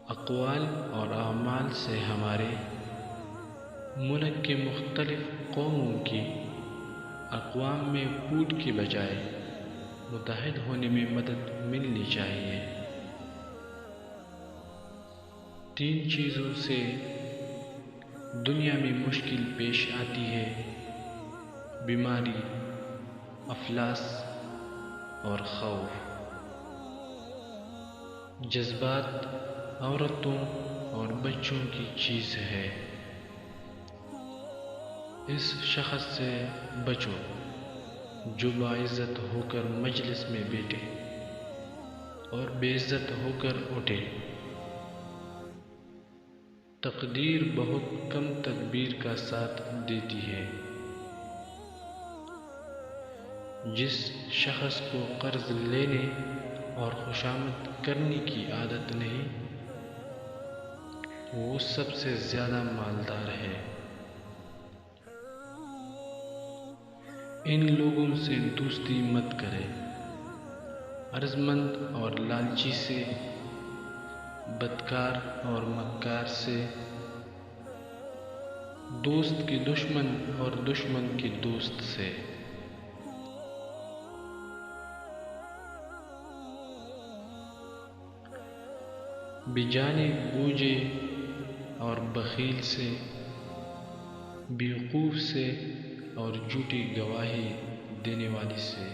اقوال اور اعمال سے ہمارے ملک کے مختلف قوموں کی اقوام میں پھوٹ کے بجائے متحد ہونے میں مدد ملنی چاہیے۔ 3 چیزوں سے دنیا میں مشکل پیش آتی ہے: بیماری، افلاس اور خوف۔ جذبات عورتوں اور بچوں کی چیز ہے۔ اس شخص سے بچو جو باعزت ہو کر مجلس میں بیٹھے اور بے عزت ہو کر اٹھے۔ تقدیر بہت کم تدبیر کا ساتھ دیتی ہے۔ جس شخص کو قرض لینے اور خوشامد کرنے کی عادت نہیں، وہ سب سے زیادہ مالدار ہے۔ ان لوگوں سے دوستی مت کرے، عرضمند اور لالچی سے، بدکار اور مکار سے، دوست کے دشمن اور دشمن کے دوست سے۔ بجانے بوجھے اور بخیل سے، بیوقوف سے اور جھوٹی گواہی دینے والے سے۔